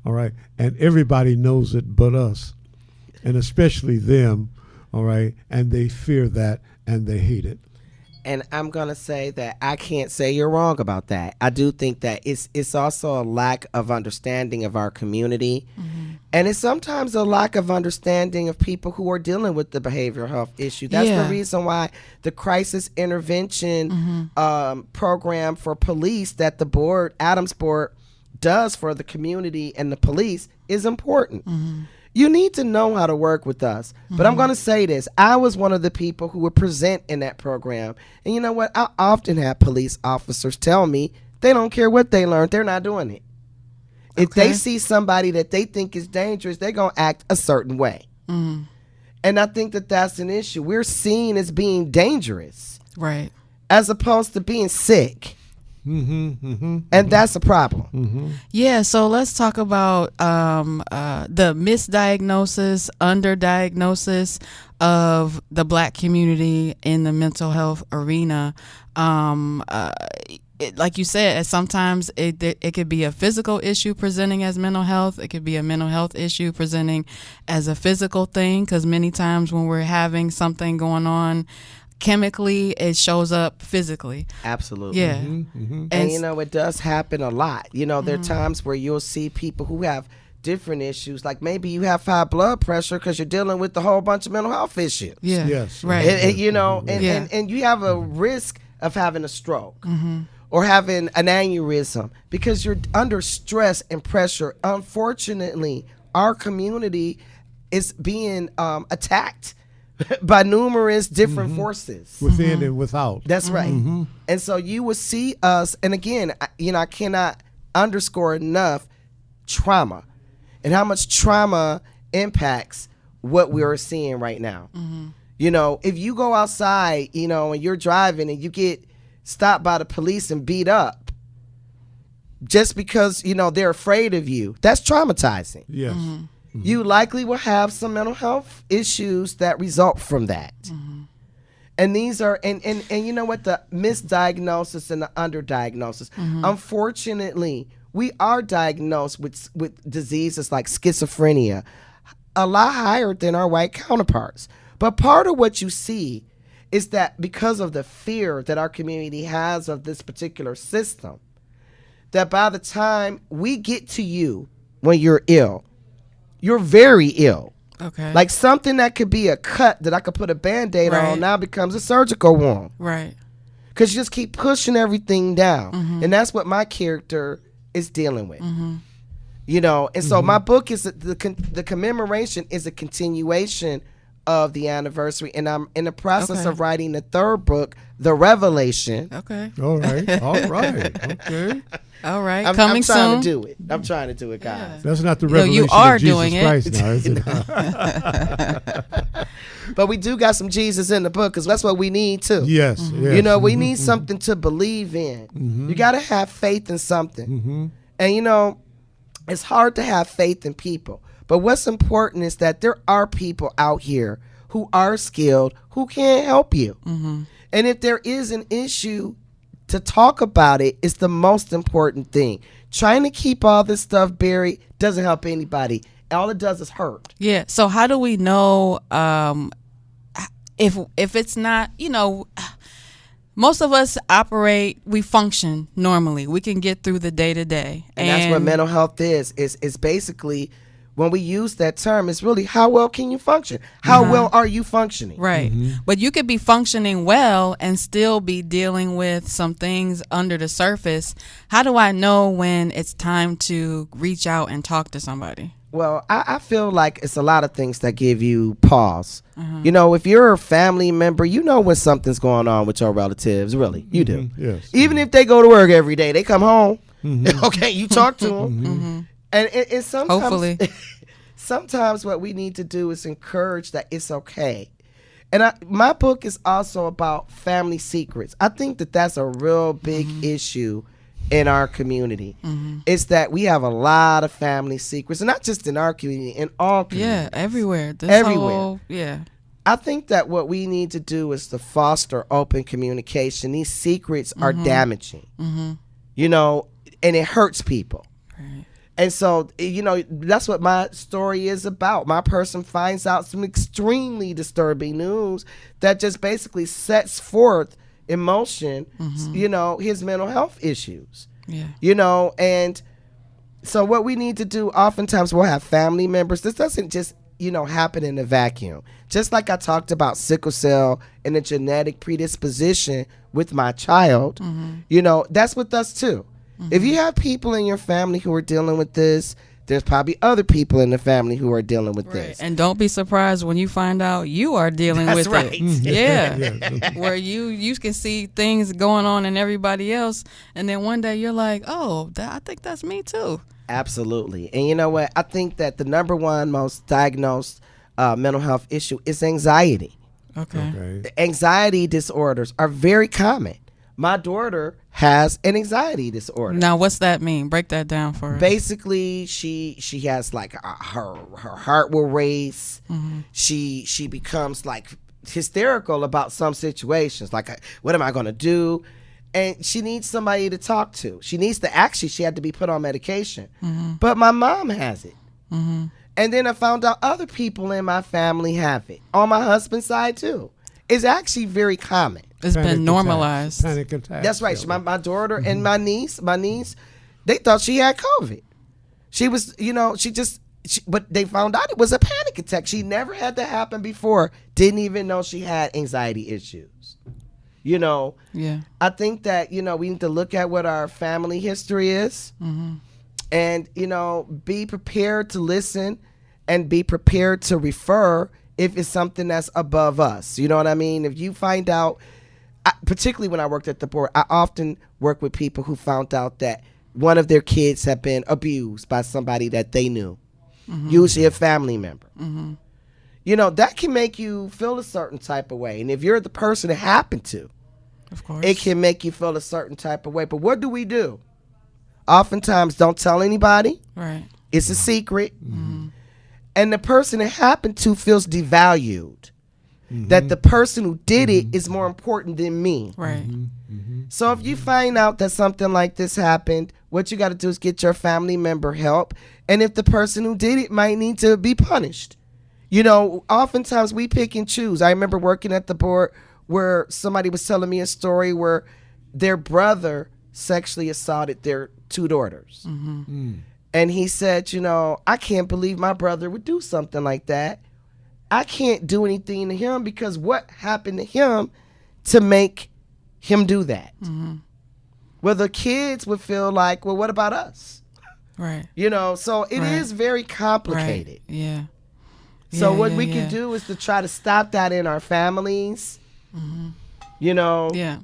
All right, and everybody knows it but us, and especially them. All right, and they fear that and they hate it. And I'm going to say that I can't say you're wrong about that. I do think that it's also a lack of understanding of our community. And it's sometimes a lack of understanding of people who are dealing with the behavioral health issue. That's Yeah. the reason why the crisis intervention program for police that the board, Adams Board, does for the community and the police is important. You need to know how to work with us. But I'm going to say this. I was one of the people who would present in that program. And you know what? I often have police officers tell me they don't care what they learned. They're not doing it. If they see somebody that they think is dangerous, they're going to act a certain way. And I think that that's an issue. We're seen as being dangerous Right. as opposed to being sick. And that's a problem. Yeah, so let's talk about the misdiagnosis, underdiagnosis of the Black community in the mental health arena. Like you said, sometimes it could be a physical issue presenting as mental health. It could be a mental health issue presenting as a physical thing, because many times when we're having something going on chemically, it shows up physically. Absolutely. Yeah. And you know, it does happen a lot. You know, there are times where you'll see people who have different issues, like maybe you have high blood pressure because you're dealing with a whole bunch of mental health issues. Yeah. Yes. Right. You know, and you have a risk of having a stroke or having an aneurysm because you're under stress and pressure. Unfortunately, our community is being attacked by numerous different forces Within and without. That's right. And so you will see us, and again, you know, I cannot underscore enough trauma and how much trauma impacts what we are seeing right now. You know, if you go outside, you know, and you're driving and you get stopped by the police and beat up just because, you know, they're afraid of you, that's traumatizing. Yes. You likely will have some mental health issues that result from that. And these are, and you know what, the misdiagnosis and the underdiagnosis. Unfortunately, we are diagnosed with diseases like schizophrenia a lot higher than our white counterparts. But part of what you see is that because of the fear that our community has of this particular system, that by the time we get to you when you're ill, you're very ill. Okay. Like something that could be a cut that I could put a Band-Aid Right. on now becomes a surgical wound. Right. Because you just keep pushing everything down. And that's what my character is dealing with. You know, and so my book is the commemoration is a continuation of the anniversary. And I'm in the process Okay. of writing the third book, The Revelation. Okay. All right. All right. Okay. All right. I'm Coming trying soon. to do it. I'm trying to do it, guys. That's not the You know, you revelation are of Jesus doing it. Christ now, is it? But we do got some Jesus in the book because that's what we need too. Yes. Yes. You know, we need something to believe in. You got to have faith in something. And, you know, it's hard to have faith in people. But what's important is that there are people out here who are skilled, who can help you. And if there is an issue, to talk about it is the most important thing. Trying to keep all this stuff buried doesn't help anybody. All it does is hurt. Yeah. So how do we know if it's not, most of us we function normally. We can get through the day to day. And that's what mental health is. It's basically, when we use that term, it's really how well can you function? How well are you functioning? Right. But you could be functioning well and still be dealing with some things under the surface. How do I know when it's time to reach out and talk to somebody? Well, I feel like it's a lot of things that give you pause. If you're a family member, you know when something's going on with your relatives. Really, you do. Yes. Even if they go to work every day, they come home. Okay, you talk to them. And sometimes, hopefully, sometimes what we need to do is encourage that it's okay. And my book is also about family secrets. I think that that's a real big issue in our community. It's that we have a lot of family secrets, and not just in our community, in all communities. Yeah, everywhere. Everywhere. I think that what we need to do is to foster open communication. These secrets are damaging, and it hurts people. Right. And so, that's what my story is about. My person finds out some extremely disturbing news that just basically sets forth in motion, his mental health issues. Yeah. And so what we need to do, oftentimes we'll have family members. This doesn't just, happen in a vacuum. Just like I talked about sickle cell and a genetic predisposition with my child, that's with us too. If you have people in your family who are dealing with this, there's probably other people in the family who are dealing with this. And don't be surprised when you find out you are dealing with right. it. Yeah. Where you can see things going on in everybody else, and then one day you're like, oh, I think that's me too. Absolutely. And you know what? I think that the number one most diagnosed mental health issue is anxiety. Okay. Anxiety disorders are very common. My daughter has an anxiety disorder. Now, what's that mean? Break that down for us. Basically, she has like her heart will race. She becomes like hysterical about some situations. Like, what am I going to do? And she needs somebody to talk to. She had to be put on medication. But my mom has it. And then I found out other people in my family have it. On my husband's side too. It's actually very common. It's been normalized. Panic attacks. That's right. My daughter and my niece, they thought she had COVID. She was, but they found out it was a panic attack. She never had that happen before. Didn't even know she had anxiety issues. Yeah. I think that, we need to look at what our family history is and, be prepared to listen and be prepared to refer if it's something that's above us. You know what I mean? If you find out, particularly when I worked at the board, I often work with people who found out that one of their kids had been abused by somebody that they knew, usually a family member. That can make you feel a certain type of way. And if you're the person it happened to, of course, it can make you feel a certain type of way. But what do? Oftentimes, don't tell anybody. Right. It's a secret. And the person it happened to feels devalued. That the person who did it is more important than me. Right. So if you find out that something like this happened, what you got to do is get your family member help. And if the person who did it might need to be punished. Oftentimes we pick and choose. I remember working at the board where somebody was telling me a story where their brother sexually assaulted their two daughters. And he said, I can't believe my brother would do something like that. I can't do anything to him because what happened to him to make him do that? Well, the kids would feel like, well, what about us? Right. So it is very complicated. Right. Yeah. So what we can do is to try to stop that in our families. Yeah.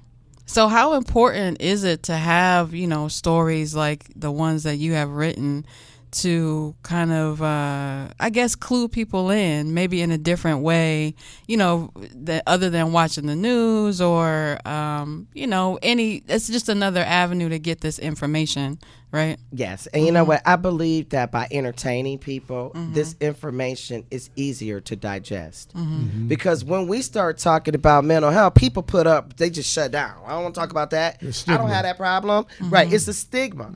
So how important is it to have, stories like the ones that you have written to kind of, I guess, clue people in maybe in a different way, that other than watching the news or, it's just another avenue to get this information right? Yes. And you know what? I believe that by entertaining people, this information is easier to digest. Because when we start talking about mental health, people they just shut down. I don't want to talk about that. I don't have that problem. Right. It's a stigma.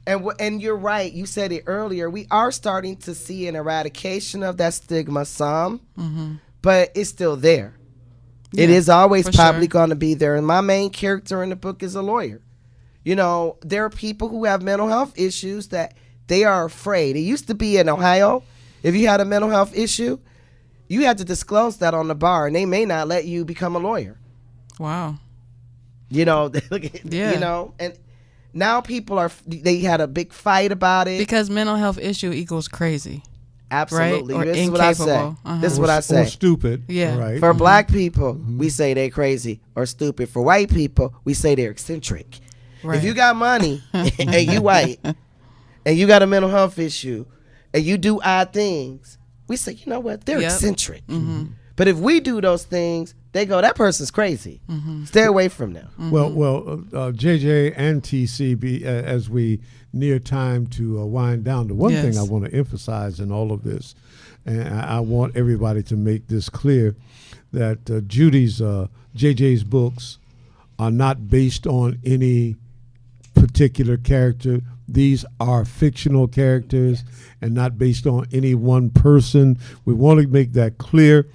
And you're right. You said it earlier. We are starting to see an eradication of that stigma some, but it's still there. It is always probably going to be there. And my main character in the book is a lawyer. You know, there are people who have mental health issues that they are afraid. It used to be in Ohio, if you had a mental health issue, you had to disclose that on the bar, and they may not let you become a lawyer. Wow. You know, you know, and now people they had a big fight about it. Because mental health issue equals crazy. Absolutely. Right? Or this incapable. is what I say. This is what I say. Or stupid. Yeah. Right. For black people, we say they're crazy or stupid. For white people, we say they're eccentric. Right. If you got money and you white and you got a mental health issue and you do odd things, we say, you know what, they're eccentric. But if we do those things, they go, that person's crazy. Stay away from them. Well, JJ and TC, as we near time to wind down, the one thing I want to emphasize in all of this, and I want everybody to make this clear, that JJ's books are not based on any particular character. These are fictional characters and not based on any one person. We want to make that clear.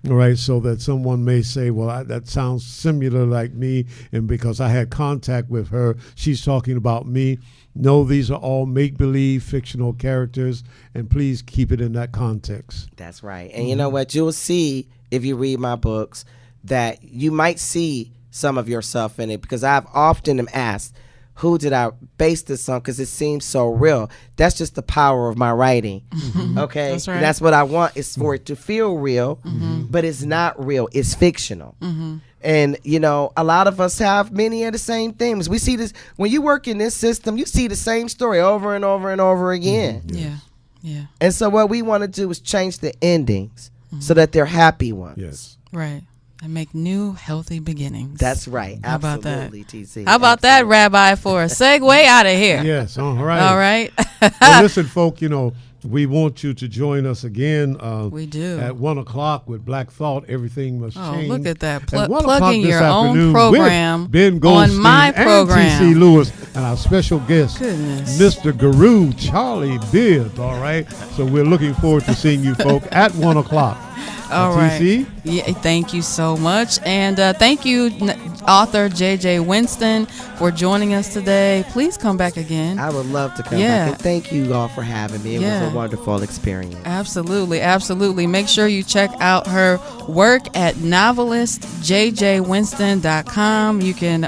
All right, so that someone may say, well, that sounds similar like me, and because I had contact with her, she's talking about me. No, these are all make-believe fictional characters, and please keep it in that context. That's right. And you know what? You'll see, if you read my books, that you might see some of yourself in it, because I've often am asked, who did I base this on? Because it seems so real. That's just the power of my writing. Okay? That's right. That's what I want, is for it to feel real, but it's not real. It's fictional. And, you know, a lot of us have many of the same things. We see this, when you work in this system, you see the same story over and over and over again. Yeah. And so what we want to do is change the endings so that they're happy ones. Yes. Right. And make new healthy beginnings. That's right. How about Absolutely, that? TC. How about that, Rabbi, for a segue out of here? Yes, all right. All right. Well, listen, folk, you know, we want you to join us again. We do. At 1 o'clock with Black Thought, Everything Must Oh, Change. look at that. At 1 o'clock Plugging this your own afternoon program with Ben Gohlstin on my program. and TC Lewis and our special guest, Goodness. Mr. Guru Charlie Beard. All right. So we're looking forward to seeing you folk at 1 o'clock. All right. TC? Yeah, thank you so much. And thank you, author J.J. Winston, for joining us today. Please come back again. I would love to come back. And thank you all for having me. It was a wonderful experience. Absolutely. Absolutely. Make sure you check out her work at novelistjjwinston.com. You can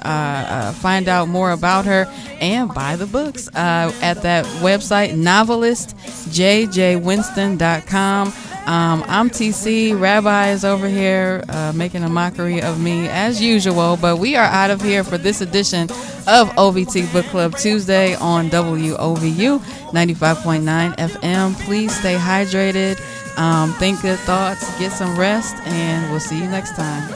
find out more about her and buy the books at that website, novelistjjwinston.com. I'm TC. Rabbi is over here making a mockery of me as usual, but we are out of here for this edition of OVT Book Club Tuesday on WOVU 95.9 FM. Please stay hydrated, think good thoughts, get some rest, and we'll see you next time.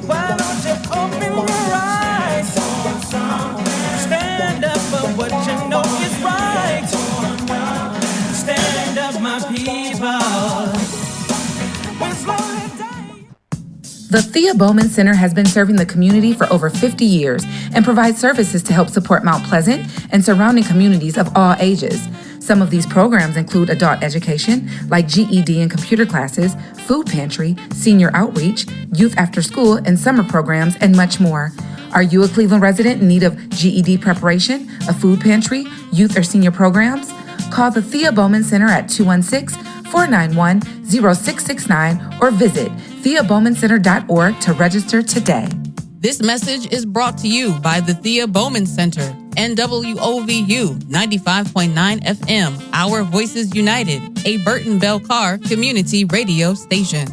Why don't you open your eyes? Stand up for what you know is right. Stand up, my people. We're slowly dying. The Thea Bowman Center has been serving the community for over 50 years and provides services to help support Mount Pleasant and surrounding communities of all ages. Some of these programs include adult education, like GED and computer classes, food pantry, senior outreach, youth after school and summer programs, and much more. Are you a Cleveland resident in need of GED preparation, a food pantry, youth or senior programs? Call the Thea Bowman Center at 216-491-0669 or visit theabowmancenter.org to register today. This message is brought to you by the Thea Bowman Center and WOVU 95.9 FM, Our Voices United, a Burton Bell Carr community radio station.